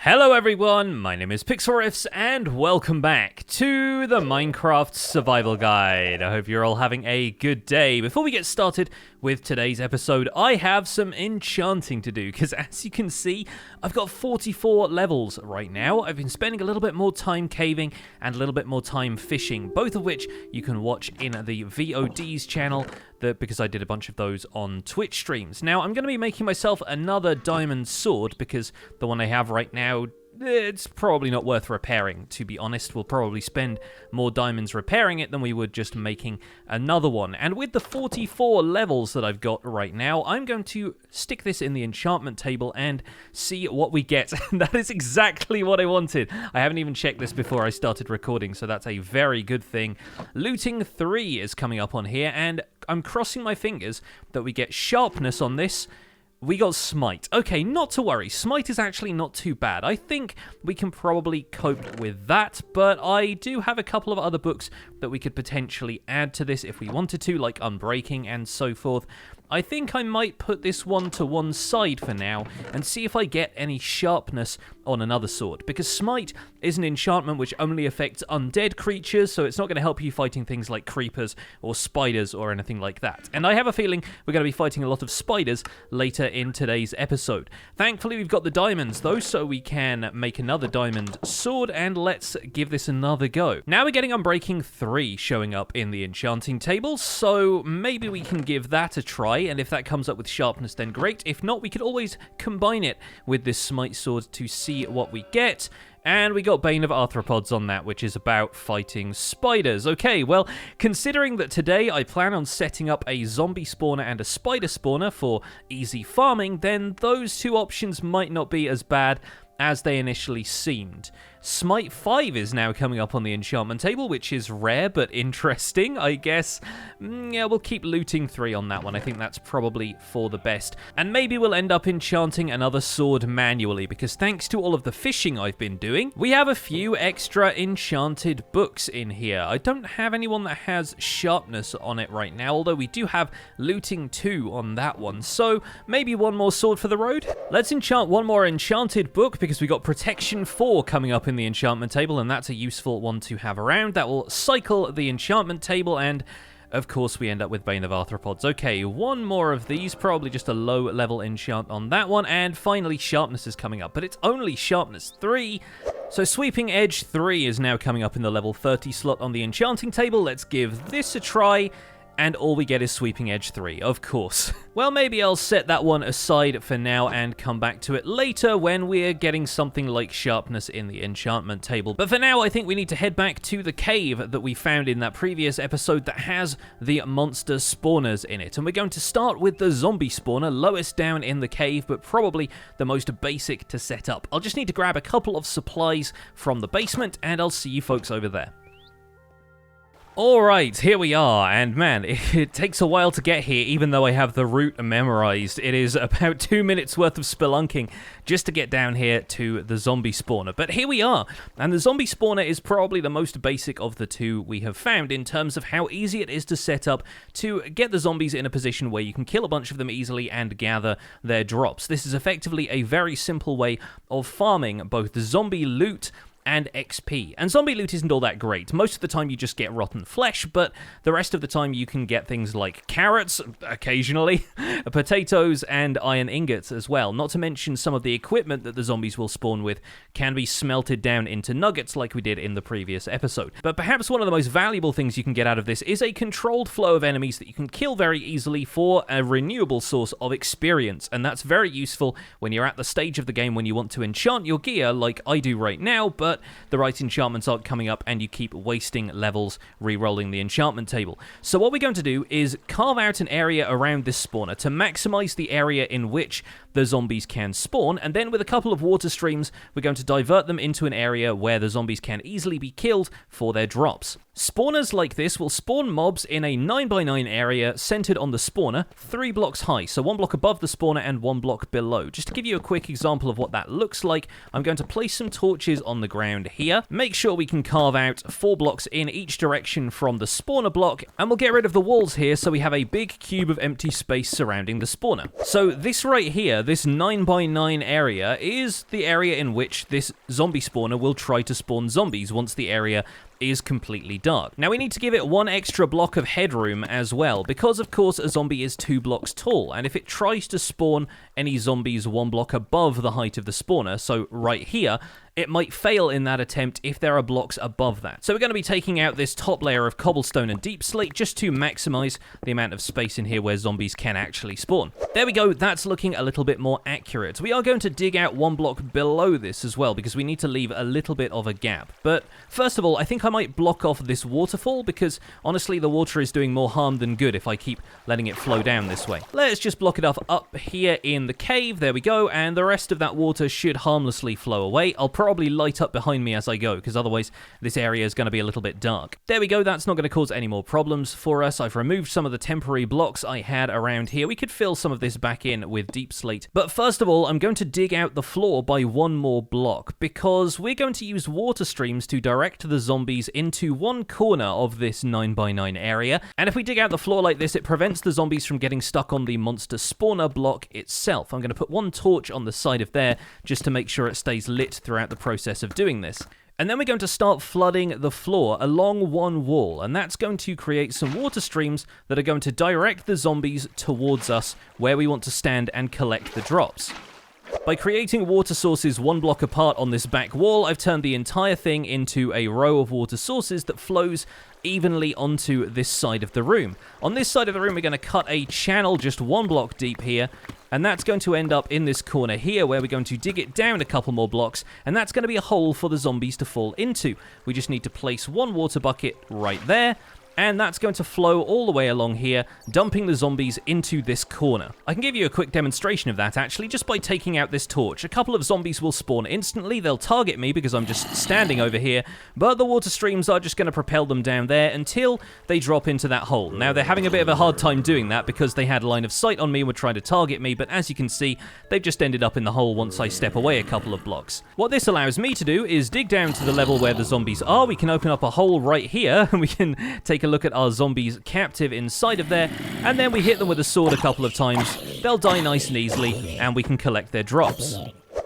Hello everyone, my name is Pixlriffs and welcome back to the Minecraft Survival Guide. I hope you're all having a good day. Before we get started with today's episode, I have some enchanting to do because as you can see, I've got 44 levels right now. I've been spending a little bit more time caving and a little bit more time fishing, both of which you can watch in the VOD's channel because I did a bunch of those on Twitch streams. Now, I'm going to be making myself another diamond sword because the one I have right now, it's probably not worth repairing, to be honest. We'll probably spend more diamonds repairing it than we would just making another one. And with the 44 levels that I've got right now, I'm going to stick this in the enchantment table and see what we get. And that is exactly what I wanted. I haven't even checked this before I started recording, so that's a very good thing. Looting 3 is coming up on here, and I'm crossing my fingers that we get sharpness on this. We got Smite. Okay, not to worry. Smite is actually not too bad. I think we can probably cope with that, but I do have a couple of other books that we could potentially add to this if we wanted to, like Unbreaking and so forth. I think I might put this one to one side for now and see if I get any sharpness on another sword, because Smite is an enchantment which only affects undead creatures, so it's not going to help you fighting things like creepers or spiders or anything like that. And I have a feeling we're going to be fighting a lot of spiders later in today's episode. Thankfully, we've got the diamonds though, so we can make another diamond sword, and let's give this another go. Now we're getting Unbreaking 3 showing up in the enchanting table, so maybe we can give that a try, and if that comes up with sharpness, then great. If not, we could always combine it with this Smite sword to see what we get. And we got Bane of Arthropods on that, which is about fighting spiders. Okay, well, considering that today I plan on setting up a zombie spawner and a spider spawner for easy farming, then those two options might not be as bad as they initially seemed. Smite 5 is now coming up on the enchantment table, which is rare but interesting, I guess. Yeah, we'll keep looting 3 on that one. I think that's probably for the best. And maybe we'll end up enchanting another sword manually, because thanks to all of the fishing I've been doing, we have a few extra enchanted books in here. I don't have anyone that has sharpness on it right now, although we do have looting 2 on that one. So maybe one more sword for the road. Let's enchant one more enchanted book, because we got Protection 4 coming up in the enchantment table, and that's a useful one to have around. That will cycle the enchantment table, and of course we end up with Bane of Arthropods. Okay, one more of these, probably just a low level enchant on that one, and finally sharpness is coming up, but it's only sharpness 3. So Sweeping Edge 3 is now coming up in the level 30 slot on the enchanting table. Let's give this a try. And all we get is Sweeping Edge 3, of course. Well, maybe I'll set that one aside for now and come back to it later when we're getting something like sharpness in the enchantment table. But for now, I think we need to head back to the cave that we found in that previous episode that has the monster spawners in it. And we're going to start with the zombie spawner, lowest down in the cave, but probably the most basic to set up. I'll just need to grab a couple of supplies from the basement, and I'll see you folks over there. Alright, here we are, and man, it takes a while to get here, even though I have the route memorized. It is about 2 minutes worth of spelunking just to get down here to the zombie spawner. But here we are, and the zombie spawner is probably the most basic of the two we have found in terms of how easy it is to set up to get the zombies in a position where you can kill a bunch of them easily and gather their drops. This is effectively a very simple way of farming both the zombie loot and XP. And zombie loot isn't all that great. Most of the time you just get rotten flesh, but the rest of the time you can get things like carrots, occasionally, potatoes, and iron ingots as well. Not to mention some of the equipment that the zombies will spawn with can be smelted down into nuggets like we did in the previous episode. But perhaps one of the most valuable things you can get out of this is a controlled flow of enemies that you can kill very easily for a renewable source of experience. And that's very useful when you're at the stage of the game when you want to enchant your gear like I do right now, but the right enchantments aren't coming up and you keep wasting levels re-rolling the enchantment table. So what we're going to do is carve out an area around this spawner to maximize the area in which the zombies can spawn, and then with a couple of water streams we're going to divert them into an area where the zombies can easily be killed for their drops. Spawners like this will spawn mobs in a 9x9 area centered on the spawner, 3 blocks high, so 1 block above the spawner and 1 block below. Just to give you a quick example of what that looks like, I'm going to place some torches on the ground here. Make sure we can carve out 4 blocks in each direction from the spawner block, and we'll get rid of the walls here so we have a big cube of empty space surrounding the spawner. So this right here, this 9x9 area, is the area in which this zombie spawner will try to spawn zombies once the area is completely dark. Now we need to give it 1 extra block of headroom as well, because of course a zombie is 2 blocks tall, and if it tries to spawn any zombies 1 block above the height of the spawner, so right here, it might fail in that attempt if there are blocks above that. So we're going to be taking out this top layer of cobblestone and deep slate just to maximize the amount of space in here where zombies can actually spawn. There we go, that's looking a little bit more accurate. We are going to dig out 1 block below this as well, because we need to leave a little bit of a gap. But first of all, I think I might block off this waterfall, because honestly the water is doing more harm than good if I keep letting it flow down this way. Let's just block it off up here in the cave, there we go, and the rest of that water should harmlessly flow away. I'll probably light up behind me as I go, because otherwise this area is going to be a little bit dark. There we go, that's not going to cause any more problems for us. I've removed some of the temporary blocks I had around here. We could fill some of this back in with deep slate. But first of all, I'm going to dig out the floor by 1 more block, because we're going to use water streams to direct the zombies into one corner of this 9x9 area. And if we dig out the floor like this, it prevents the zombies from getting stuck on the monster spawner block itself. I'm going to put 1 torch on the side of there just to make sure it stays lit throughout the process of doing this. And then we're going to start flooding the floor along 1 wall, and that's going to create some water streams that are going to direct the zombies towards us where we want to stand and collect the drops. By creating water sources 1 block apart on this back wall, I've turned the entire thing into a row of water sources that flows evenly onto this side of the room. On this side of the room, we're going to cut a channel just 1 block deep here, and that's going to end up in this corner here where we're going to dig it down a couple more blocks, and that's going to be a hole for the zombies to fall into. We just need to place 1 water bucket right there, and that's going to flow all the way along here, dumping the zombies into this corner. I can give you a quick demonstration of that, actually, just by taking out this torch. A couple of zombies will spawn instantly. They'll target me because I'm just standing over here, but the water streams are just going to propel them down there until they drop into that hole. Now, they're having a bit of a hard time doing that because they had line of sight on me and were trying to target me, but as you can see, they've just ended up in the hole once I step away a couple of blocks. What this allows me to do is dig down to the level where the zombies are. We can open up a hole right here, and we can take a look at our zombies captive inside of there, and then we hit them with a sword a couple of times. They'll die nice and easily, and we can collect their drops.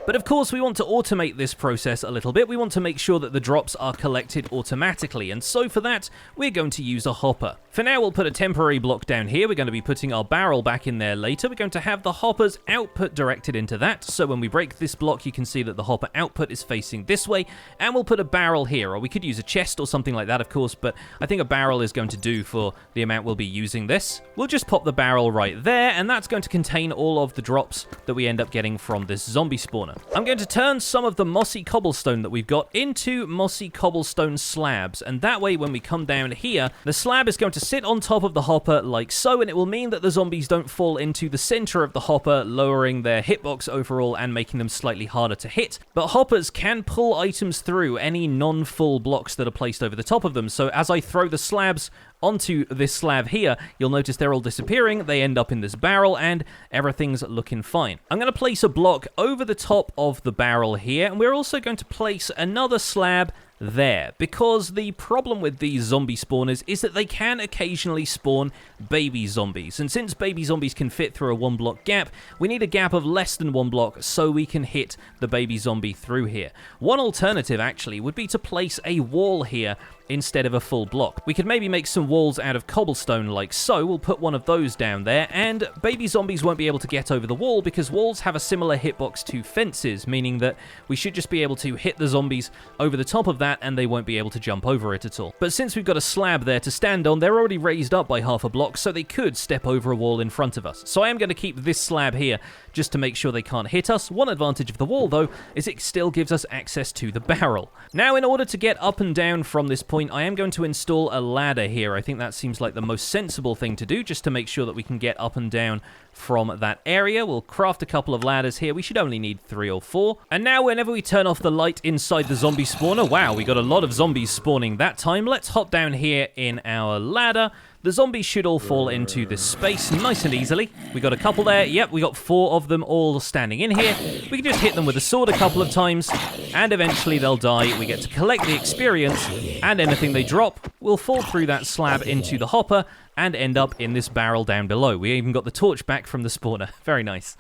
But of course, we want to automate this process a little bit. We want to make sure that the drops are collected automatically, and so for that, we're going to use a hopper. For now, we'll put a temporary block down here. We're going to be putting our barrel back in there later. We're going to have the hopper's output directed into that, so when we break this block, you can see that the hopper output is facing this way, and we'll put a barrel here, or we could use a chest or something like that, of course, but I think a barrel is going to do for the amount we'll be using this. We'll just pop the barrel right there, and that's going to contain all of the drops that we end up getting from this zombie spawner. I'm going to turn some of the mossy cobblestone that we've got into mossy cobblestone slabs, and that way when we come down here, the slab is going to sit on top of the hopper like so, and it will mean that the zombies don't fall into the center of the hopper, lowering their hitbox overall and making them slightly harder to hit. But hoppers can pull items through any non-full blocks that are placed over the top of them, so as I throw the slabs onto this slab here, you'll notice they're all disappearing, they end up in this barrel, and everything's looking fine. I'm going to place a block over the top of the barrel here, and we're also going to place another slab there, because the problem with these zombie spawners is that they can occasionally spawn baby zombies, and since baby zombies can fit through a 1 block gap, we need a gap of less than 1 block so we can hit the baby zombie through here. One alternative actually would be to place a wall here instead of a full block. We could maybe make some walls out of cobblestone like so. We'll put one of those down there, and baby zombies won't be able to get over the wall because walls have a similar hitbox to fences, meaning that we should just be able to hit the zombies over the top of that and they won't be able to jump over it at all. But since we've got a slab there to stand on, they're already raised up by half a block, so they could step over a wall in front of us. So I am going to keep this slab here just to make sure they can't hit us. One advantage of the wall, though, is it still gives us access to the barrel. Now, in order to get up and down from this point point, I am going to install a ladder here. I think that seems like the most sensible thing to do, just to make sure that we can get up and down from that area. We'll craft a couple of ladders here. We should only need 3 or 4. And now whenever we turn off the light inside the zombie spawner, wow, we got a lot of zombies spawning that time. Let's hop down here in our ladder. The zombies should all fall into this space nice and easily. We got a couple there. Yep, we got 4 of them all standing in here. We can just hit them with a sword a couple of times, and eventually they'll die. We get to collect the experience, and anything they drop will fall through that slab into the hopper and end up in this barrel down below. We even got the torch back from the spawner. Very nice.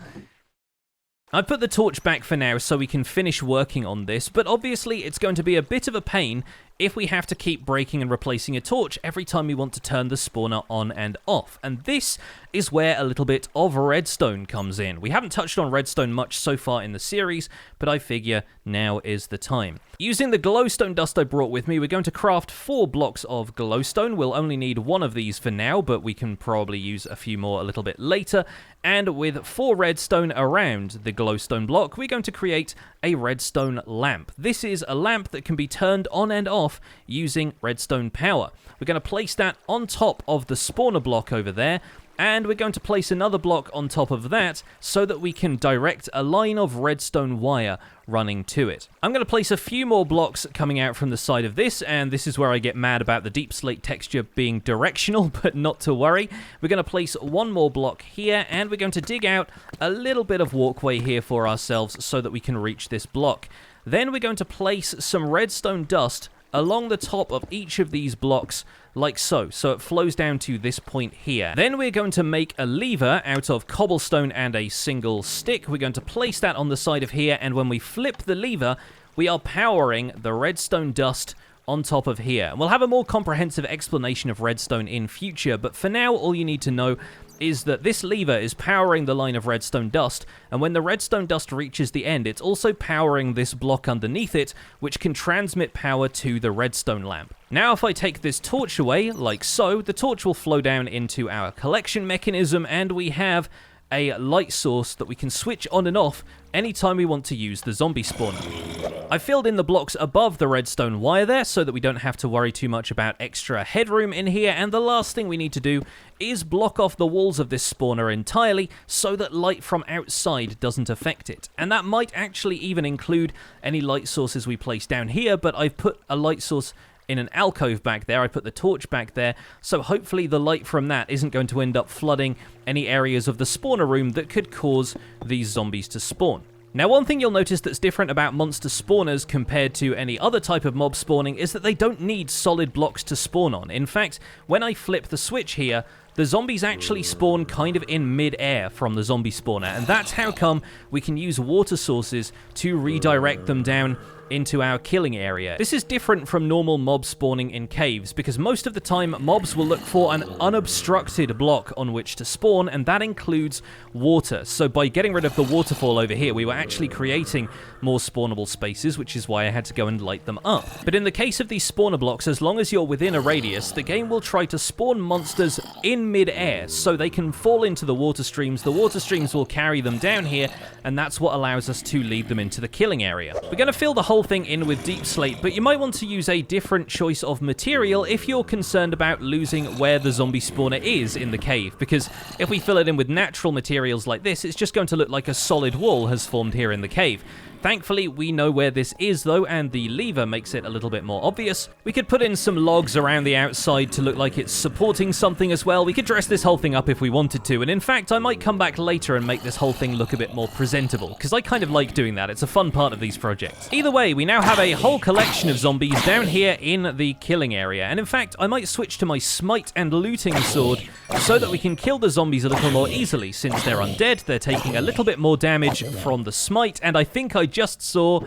I put the torch back for now so we can finish working on this, but obviously it's going to be a bit of a pain if we have to keep breaking and replacing a torch every time we want to turn the spawner on and off. And this is where a little bit of redstone comes in. We haven't touched on redstone much so far in the series, but I figure now is the time. Using the glowstone dust I brought with me, we're going to craft 4 blocks of glowstone. We'll only need 1 of these for now, but we can probably use a few more a little bit later. And with 4 redstone around the glowstone block, we're going to create a redstone lamp. This is a lamp that can be turned on and off using redstone power. We're going to place that on top of the spawner block over there, and we're going to place another block on top of that so that we can direct a line of redstone wire running to it. I'm going to place a few more blocks coming out from the side of this, and this is where I get mad about the deep slate texture being directional, but not to worry. We're going to place 1 more block here, and we're going to dig out a little bit of walkway here for ourselves so that we can reach this block. Then we're going to place some redstone dust along the top of each of these blocks, like so. So it flows down to this point here. Then we're going to make a lever out of cobblestone and a single stick. We're going to place that on the side of here, and when we flip the lever, we are powering the redstone dust on top of here. We'll have a more comprehensive explanation of redstone in future, but for now, all you need to know is that this lever is powering the line of redstone dust, and when the redstone dust reaches the end, it's also powering this block underneath it, which can transmit power to the redstone lamp. Now, if I take this torch away, like so, the torch will flow down into our collection mechanism, and we have a light source that we can switch on and off anytime we want to use the zombie spawner. I filled in the blocks above the redstone wire there so that we don't have to worry too much about extra headroom in here, and the last thing we need to do is block off the walls of this spawner entirely so that light from outside doesn't affect it. And that might actually even include any light sources we place down here, but I've put a light source in an alcove back there. I put the torch back there, so hopefully the light from that isn't going to end up flooding any areas of the spawner room that could cause these zombies to spawn. Now, one thing you'll notice that's different about monster spawners compared to any other type of mob spawning is that they don't need solid blocks to spawn on. In fact, when I flip the switch here, the zombies actually spawn kind of in mid-air from the zombie spawner, and that's how come we can use water sources to redirect them down into our killing area. This is different from normal mob spawning in caves, because most of the time mobs will look for an unobstructed block on which to spawn, and that includes water. So by getting rid of the waterfall over here, we were actually creating more spawnable spaces, which is why I had to go and light them up. But in the case of these spawner blocks, as long as you're within a radius, the game will try to spawn monsters in mid-air so they can fall into the water streams. The water streams will carry them down here, and that's what allows us to lead them into the killing area. We're going to fill the whole thing in with deep slate, but you might want to use a different choice of material if you're concerned about losing where the zombie spawner is in the cave, because if we fill it in with natural materials like this, it's just going to look like a solid wall has formed here in the cave. Thankfully, we know where this is, though, and the lever makes it a little bit more obvious. We could put in some logs around the outside to look like it's supporting something as well. We could dress this whole thing up if we wanted to, and in fact, I might come back later and make this whole thing look a bit more presentable, because I kind of like doing that. It's a fun part of these projects. Either way, we now have a whole collection of zombies down here in the killing area, and in fact, I might switch to my smite and looting sword so that we can kill the zombies a little more easily. Since they're undead, they're taking a little bit more damage from the smite, and I think I just saw,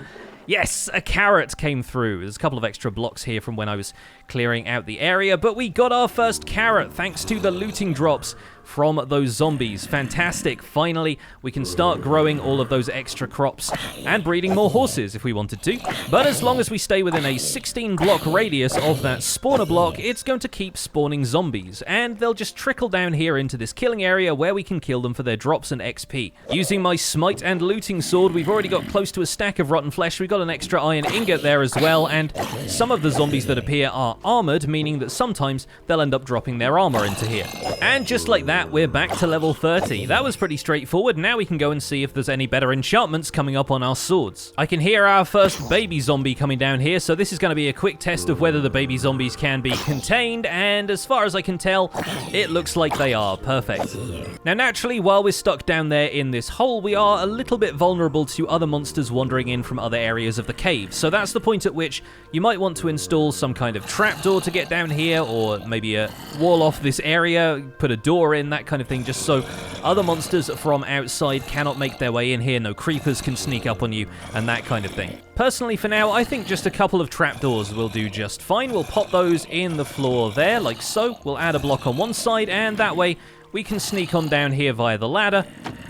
yes, a carrot came through. There's a couple of extra blocks here from when I was clearing out the area, but we got our first carrot thanks to the looting drops from those zombies. Fantastic. Finally, we can start growing all of those extra crops and breeding more horses if we wanted to. But as long as we stay within a 16 block radius of that spawner block, it's going to keep spawning zombies, and they'll just trickle down here into this killing area where we can kill them for their drops and XP. Using my smite and looting sword, we've already got close to a stack of rotten flesh. We've got an extra iron ingot there as well, and some of the zombies that appear are armored, meaning that sometimes they'll end up dropping their armor into here. And just like that, we're back to level 30. That was pretty straightforward. Now we can go and see if there's any better enchantments coming up on our swords. I can hear our first baby zombie coming down here, so this is going to be a quick test of whether the baby zombies can be contained, and as far as I can tell, it looks like they are. Perfect. Now naturally, while we're stuck down there in this hole, we are a little bit vulnerable to other monsters wandering in from other areas of the cave, so that's the point at which you might want to install some kind of trapdoor to get down here, or maybe a wall off this area, put a door in, that kind of thing, just so other monsters from outside cannot make their way in here, no creepers can sneak up on you, and that kind of thing. Personally, for now, I think just a couple of trapdoors will do just fine. We'll pop those in the floor there, like so. We'll add a block on one side, and that way we can sneak on down here via the ladder,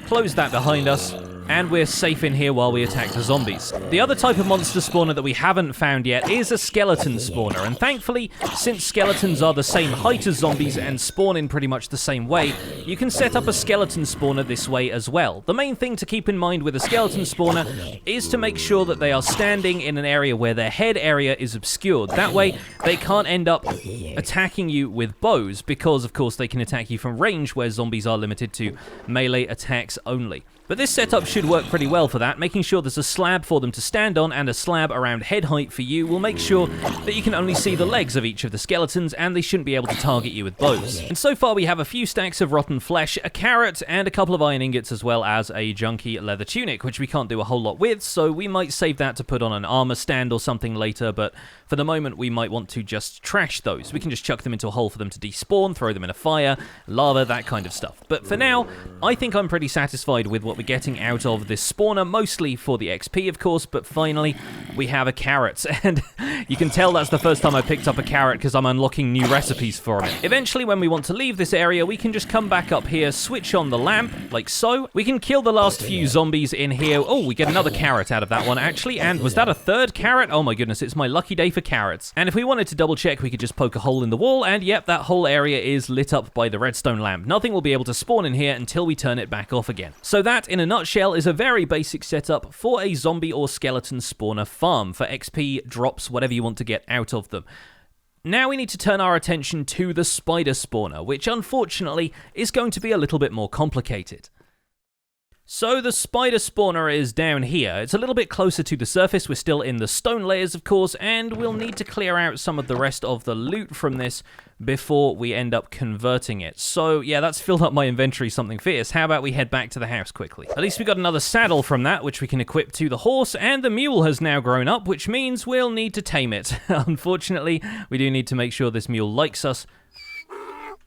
close that behind us, and we're safe in here while we attack the zombies. The other type of monster spawner that we haven't found yet is a skeleton spawner, and thankfully, since skeletons are the same height as zombies and spawn in pretty much the same way, you can set up a skeleton spawner this way as well. The main thing to keep in mind with a skeleton spawner is to make sure that they are standing in an area where their head area is obscured. That way, they can't end up attacking you with bows, because of course they can attack you from range where zombies are limited to melee attacks only. But this setup should work pretty well for that. Making sure there's a slab for them to stand on and a slab around head height for you will make sure that you can only see the legs of each of the skeletons, and they shouldn't be able to target you with bows. And so far we have a few stacks of rotten flesh, a carrot, and a couple of iron ingots, as well as a junky leather tunic, which we can't do a whole lot with, so we might save that to put on an armor stand or something later, but for the moment we might want to just trash those. We can just chuck them into a hole for them to despawn, throw them in a fire, lava, that kind of stuff. But for now, I think I'm pretty satisfied with what we're getting out of this spawner, mostly for the XP of course, but finally we have a carrot, and you can tell that's the first time I picked up a carrot because I'm unlocking new recipes for it. Eventually, when we want to leave this area, we can just come back up here, switch on the lamp, like so. We can kill the last few zombies in here. Oh, we get another carrot out of that one actually, and was that a third carrot? Oh my goodness, it's my lucky day for carrots. And if we wanted to double check, we could just poke a hole in the wall, and yep, that whole area is lit up by the redstone lamp. Nothing will be able to spawn in here until we turn it back off again. So that, in a nutshell, is a very basic setup for a zombie or skeleton spawner farm for XP, drops, whatever you want to get out of them. Now we need to turn our attention to the spider spawner, which unfortunately is going to be a little bit more complicated. So the spider spawner is down here. It's a little bit closer to the surface. We're still in the stone layers, of course, and we'll need to clear out some of the rest of the loot from this before we end up converting it. So yeah, that's filled up my inventory something fierce. How about we head back to the house quickly? At least we got another saddle from that, which we can equip to the horse, and the mule has now grown up, which means we'll need to tame it. Unfortunately, we do need to make sure this mule likes us,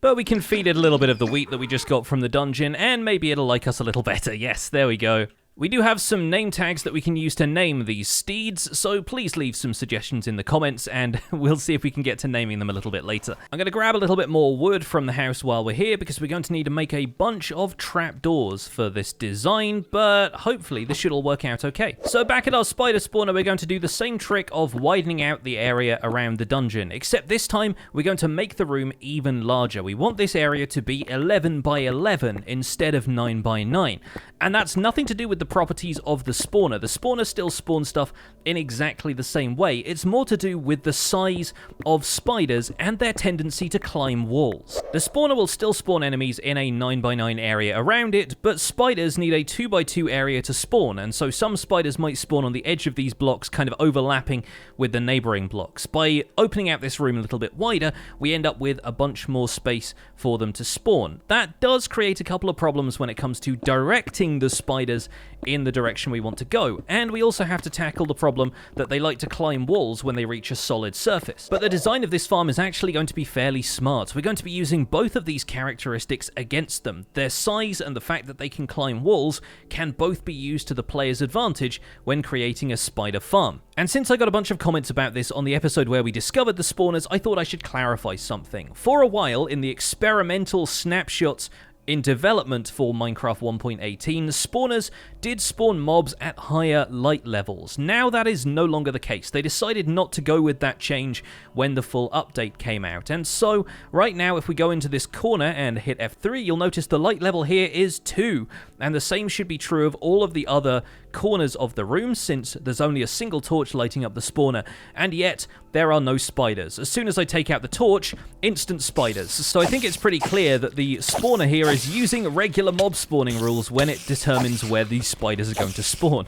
but we can feed it a little bit of the wheat that we just got from the dungeon, and maybe it'll like us a little better. Yes, there we go. We do have some name tags that we can use to name these steeds, so please leave some suggestions in the comments, and we'll see if we can get to naming them a little bit later. I'm going to grab a little bit more wood from the house while we're here, because we're going to need to make a bunch of trapdoors for this design, but hopefully this should all work out okay. So back at our spider spawner, we're going to do the same trick of widening out the area around the dungeon, except this time we're going to make the room even larger. We want this area to be 11 by 11 instead of 9 by 9, and that's nothing to do with the properties of the spawner. The spawner still spawns stuff in exactly the same way. It's more to do with the size of spiders and their tendency to climb walls. The spawner will still spawn enemies in a 9 by 9 area around it, but spiders need a 2 by 2 area to spawn, and so some spiders might spawn on the edge of these blocks, kind of overlapping with the neighboring blocks. By opening out this room a little bit wider, we end up with a bunch more space for them to spawn. That does create a couple of problems when it comes to directing the spiders in the direction we want to go, and we also have to tackle the problem that they like to climb walls when they reach a solid surface. But the design of this farm is actually going to be fairly smart. We're going to be using both of these characteristics against them. Their size and the fact that they can climb walls can both be used to the player's advantage when creating a spider farm. And since I got a bunch of comments about this on the episode where we discovered the spawners, I thought I should clarify something. For a while, in the experimental snapshots In development for Minecraft 1.18, spawners did spawn mobs at higher light levels. Now that is no longer the case. They decided not to go with that change when the full update came out. And so, right now, if we go into this corner and hit F3, you'll notice the light level here is 2. And the same should be true of all of the other corners of the room, since there's only a single torch lighting up the spawner. And yet, there are no spiders. As soon as I take out the torch, instant spiders. So I think it's pretty clear that the spawner here is using regular mob spawning rules when it determines where these spiders are going to spawn.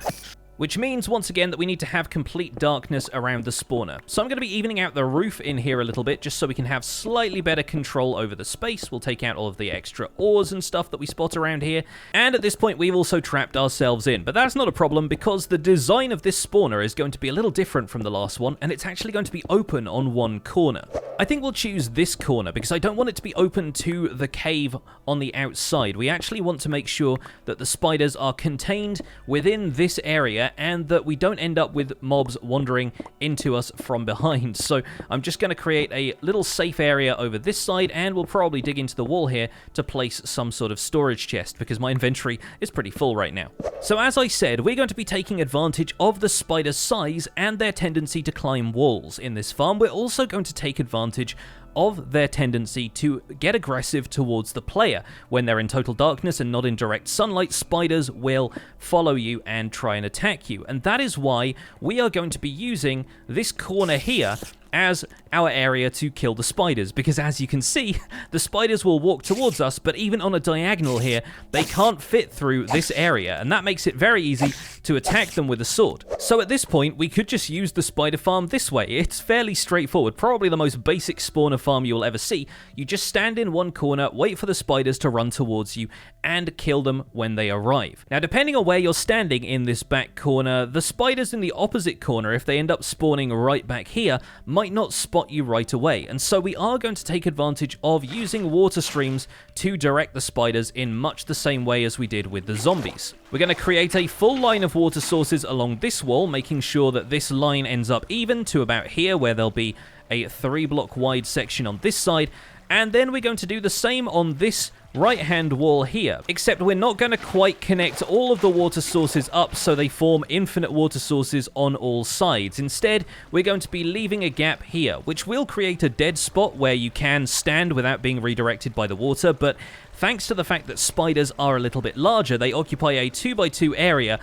Which means, once again, that we need to have complete darkness around the spawner. So I'm going to be evening out the roof in here a little bit, just so we can have slightly better control over the space. We'll take out all of the extra ores and stuff that we spot around here. And at this point, we've also trapped ourselves in. But that's not a problem, because the design of this spawner is going to be a little different from the last one, and it's actually going to be open on one corner. I think we'll choose this corner, because I don't want it to be open to the cave on the outside. We actually want to make sure that the spiders are contained within this area, and that we don't end up with mobs wandering into us from behind. So I'm just going to create a little safe area over this side, and we'll probably dig into the wall here to place some sort of storage chest, because my inventory is pretty full right now. So as I said, we're going to be taking advantage of the spider's size and their tendency to climb walls in this farm. We're also going to take advantage of their tendency to get aggressive towards the player. When they're in total darkness and not in direct sunlight, spiders will follow you and try and attack you. And that is why we are going to be using this corner here as our area to kill the spiders, because as you can see, the spiders will walk towards us, but even on a diagonal here, they can't fit through this area, and that makes it very easy to attack them with a sword. So at this point, we could just use the spider farm this way. It's fairly straightforward, probably the most basic spawner farm you'll ever see. You just stand in one corner, wait for the spiders to run towards you, and kill them when they arrive. Now, depending on where you're standing in this back corner, the spiders in the opposite corner, if they end up spawning right back here, might not spot you right away, and so we are going to take advantage of using water streams to direct the spiders in much the same way as we did with the zombies. We're going to create a full line of water sources along this wall, making sure that this line ends up even to about here, where there'll be a 3-block wide section on this side, and then we're going to do the same on this right-hand wall here, except we're not going to quite connect all of the water sources up so they form infinite water sources on all sides. Instead, we're going to be leaving a gap here, which will create a dead spot where you can stand without being redirected by the water, but thanks to the fact that spiders are a little bit larger, they occupy a 2x2 area,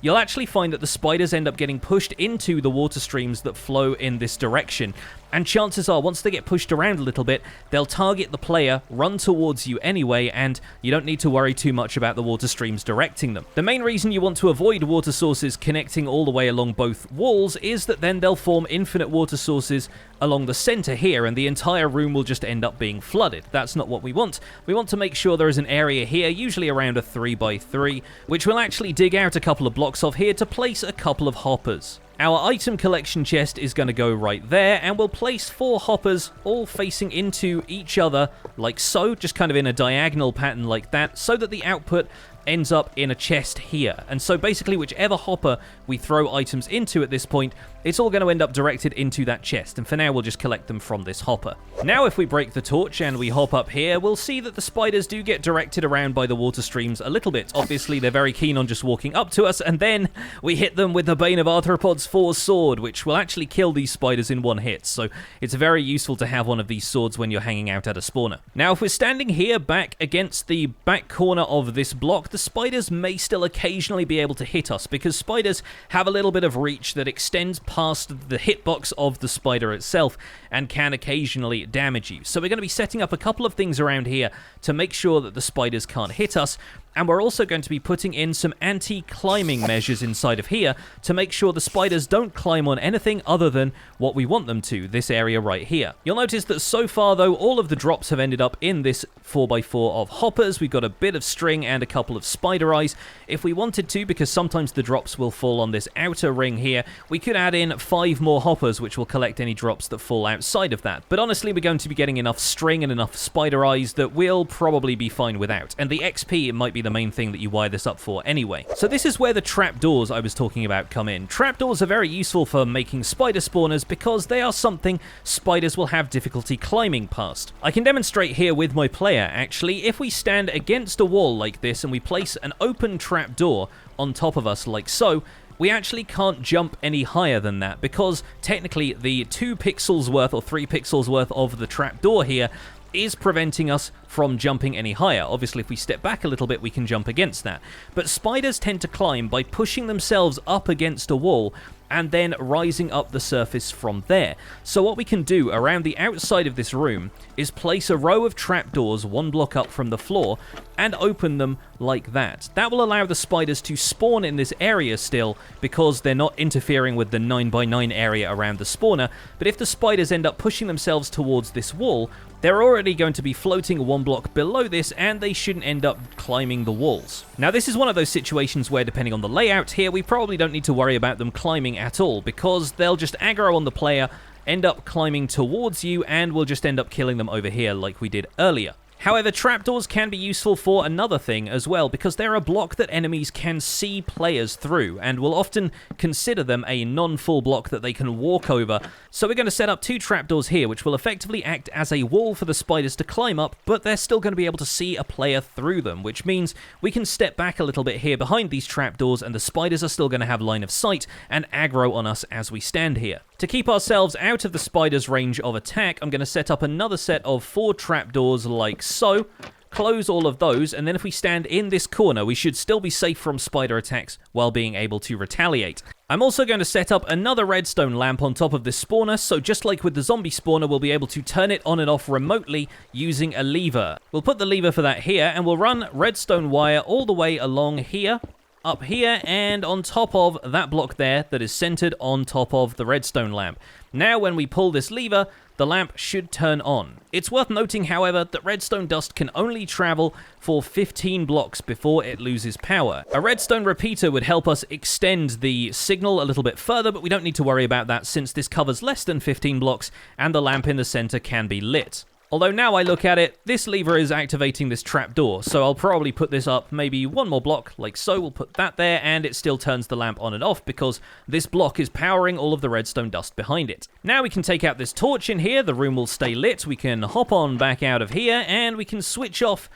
you'll actually find that the spiders end up getting pushed into the water streams that flow in this direction. And chances are, once they get pushed around a little bit, they'll target the player, run towards you anyway, and you don't need to worry too much about the water streams directing them. The main reason you want to avoid water sources connecting all the way along both walls is that then they'll form infinite water sources along the center here, and the entire room will just end up being flooded. That's not what we want. We want to make sure there is an area here, usually around a 3x3, which we'll actually dig out a couple of blocks of here to place a couple of hoppers. Our item collection chest is going to go right there, and we'll place 4 hoppers all facing into each other like so, just kind of in a diagonal pattern like that, so that the output ends up in a chest here. And so basically whichever hopper we throw items into at this point, it's all going to end up directed into that chest, and for now we'll just collect them from this hopper. Now if we break the torch and we hop up here, we'll see that the spiders do get directed around by the water streams a little bit. Obviously they're very keen on just walking up to us, and then we hit them with the Bane of Arthropods 4 sword, which will actually kill these spiders in one hit, so it's very useful to have one of these swords when you're hanging out at a spawner. Now if we're standing here back against the back corner of this block, the spiders may still occasionally be able to hit us, because spiders have a little bit of reach that extends past the hitbox of the spider itself and can occasionally damage you. So we're going to be setting up a couple of things around here to make sure that the spiders can't hit us, and we're also going to be putting in some anti-climbing measures inside of here to make sure the spiders don't climb on anything other than what we want them to, this area right here. You'll notice that so far though, all of the drops have ended up in this 4x4 of hoppers. We've got a bit of string and a couple of spider eyes. If we wanted to, because sometimes the drops will fall on this outer ring here, we could add in 5 more hoppers, which will collect any drops that fall outside of that. But honestly, we're going to be getting enough string and enough spider eyes that we'll probably be fine without. And the XP might be be the main thing that you wire this up for anyway. So this is where the trapdoors I was talking about come in. Trapdoors are very useful for making spider spawners because they are something spiders will have difficulty climbing past. I can demonstrate here with my player, actually. If we stand against a wall like this and we place an open trapdoor on top of us like so, we actually can't jump any higher than that because technically the 2 pixels worth or 3 pixels worth of the trapdoor here is preventing us from jumping any higher. Obviously, if we step back a little bit, we can jump against that. But spiders tend to climb by pushing themselves up against a wall and then rising up the surface from there. So what we can do around the outside of this room is place a row of trapdoors 1 block up from the floor and open them like that. That will allow the spiders to spawn in this area still because they're not interfering with the 9x9 area around the spawner. But if the spiders end up pushing themselves towards this wall, they're already going to be floating 1 block below this and they shouldn't end up climbing the walls. Now this is one of those situations where, depending on the layout here, we probably don't need to worry about them climbing at all because they'll just aggro on the player, end up climbing towards you, and we'll just end up killing them over here like we did earlier. However, trapdoors can be useful for another thing as well, because they're a block that enemies can see players through, and will often consider them a non-full block that they can walk over. So we're going to set up 2 trapdoors here, which will effectively act as a wall for the spiders to climb up, but they're still going to be able to see a player through them, which means we can step back a little bit here behind these trapdoors, and the spiders are still going to have line of sight and aggro on us as we stand here. To keep ourselves out of the spider's range of attack, I'm going to set up another set of 4 trapdoors like so. Close all of those, and then if we stand in this corner, we should still be safe from spider attacks while being able to retaliate. I'm also going to set up another redstone lamp on top of this spawner, so just like with the zombie spawner, we'll be able to turn it on and off remotely using a lever. We'll put the lever for that here, and we'll run redstone wire all the way along here, up here, and on top of that block there that is centered on top of the redstone lamp. Now when we pull this lever, the lamp should turn on. It's worth noting, however, that redstone dust can only travel for 15 blocks before it loses power. A redstone repeater would help us extend the signal a little bit further, but we don't need to worry about that since this covers less than 15 blocks and the lamp in the center can be lit. Although now I look at it, this lever is activating this trapdoor, so I'll probably put this up maybe 1 more block, like so. We'll put that there, and it still turns the lamp on and off because this block is powering all of the redstone dust behind it. Now we can take out this torch in here, the room will stay lit, we can hop on back out of here, and we can switch off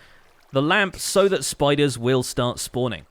the lamp so that spiders will start spawning.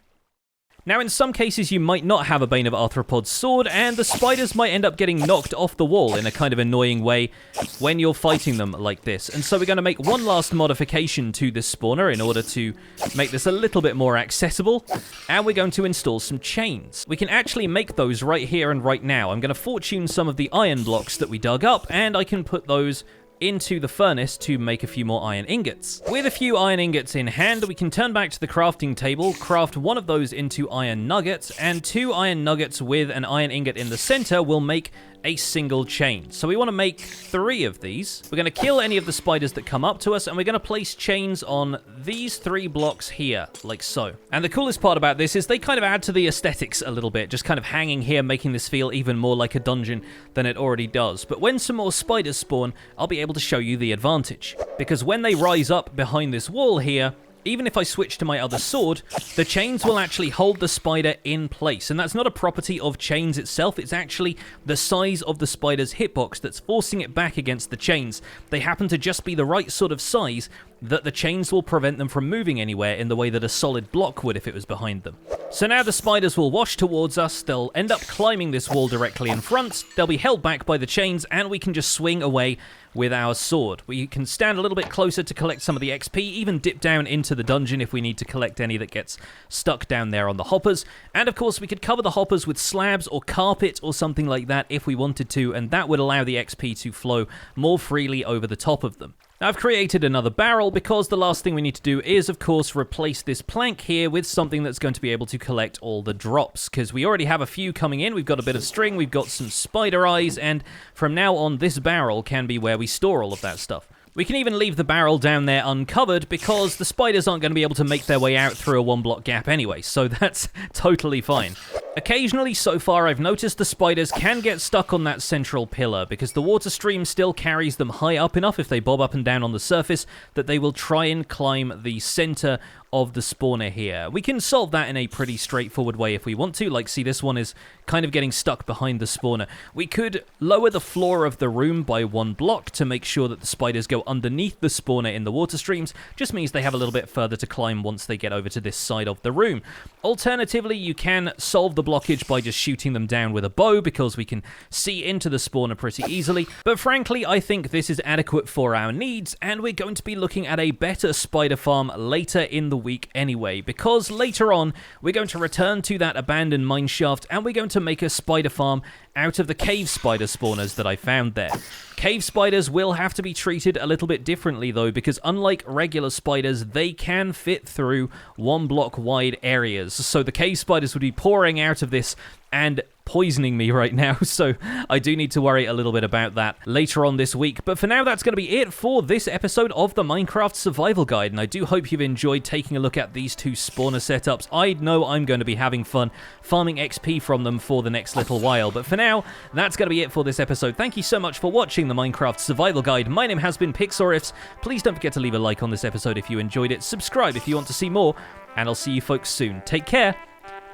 Now, in some cases, you might not have a Bane of Arthropod's sword, and the spiders might end up getting knocked off the wall in a kind of annoying way when you're fighting them like this. And so we're going to make one last modification to this spawner in order to make this a little bit more accessible, and we're going to install some chains. We can actually make those right here and right now. I'm going to fortune some of the iron blocks that we dug up, and I can put those into the furnace to make a few more iron ingots. With a few iron ingots in hand, we can turn back to the crafting table, craft one of those into iron nuggets, and 2 iron nuggets with an iron ingot in the center will make a single chain. So we want to make 3 of these. We're going to kill any of the spiders that come up to us, and we're going to place chains on these 3 blocks here, like so. And the coolest part about this is they kind of add to the aesthetics a little bit, just kind of hanging here, making this feel even more like a dungeon than it already does. But when some more spiders spawn, I'll be able to show you the advantage. Because when they rise up behind this wall here, even if I switch to my other sword, the chains will actually hold the spider in place. And that's not a property of chains itself, it's actually the size of the spider's hitbox that's forcing it back against the chains. They happen to just be the right sort of size that the chains will prevent them from moving anywhere in the way that a solid block would if it was behind them. So now the spiders will wash towards us, they'll end up climbing this wall directly in front, they'll be held back by the chains, and we can just swing away with our sword. We can stand a little bit closer to collect some of the XP, even dip down into the dungeon if we need to collect any that gets stuck down there on the hoppers. And of course we could cover the hoppers with slabs or carpet or something like that if we wanted to, and that would allow the XP to flow more freely over the top of them. Now, I've created another barrel because the last thing we need to do is, of course, replace this plank here with something that's going to be able to collect all the drops, because we already have a few coming in. We've got a bit of string, we've got some spider eyes, and from now on, this barrel can be where we store all of that stuff. We can even leave the barrel down there uncovered because the spiders aren't going to be able to make their way out through a 1-block gap anyway, so that's totally fine. Occasionally, so far, I've noticed the spiders can get stuck on that central pillar because the water stream still carries them high up enough if they bob up and down on the surface that they will try and climb the center of the spawner here. We can solve that in a pretty straightforward way if we want to. Like, see, this one is kind of getting stuck behind the spawner. We could lower the floor of the room by 1 block to make sure that the spiders go underneath the spawner in the water streams. Just means they have a little bit further to climb once they get over to this side of the room. Alternatively, you can solve the blockage by just shooting them down with a bow, because we can see into the spawner pretty easily. But frankly, I think this is adequate for our needs, and we're going to be looking at a better spider farm later in the week anyway, because later on we're going to return to that abandoned mineshaft and we're going to make a spider farm out of the cave spider spawners that I found there. Cave spiders will have to be treated a little bit differently though, because unlike regular spiders, they can fit through 1 block wide areas. So the cave spiders would be pouring out of this and poisoning me right now, so I do need to worry a little bit about that later on this week. But for now, that's going to be it for this episode of the Minecraft Survival Guide, and I do hope you've enjoyed taking a look at these 2 spawner setups. I know I'm going to be having fun farming XP from them for the next little while, but for now, that's going to be it for this episode. Thank you so much for watching the Minecraft Survival Guide. My name has been Pixlriffs. Please don't forget to leave a like on this episode if you enjoyed it, subscribe if you want to see more, and I'll see you folks soon. Take care.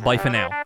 Bye for now.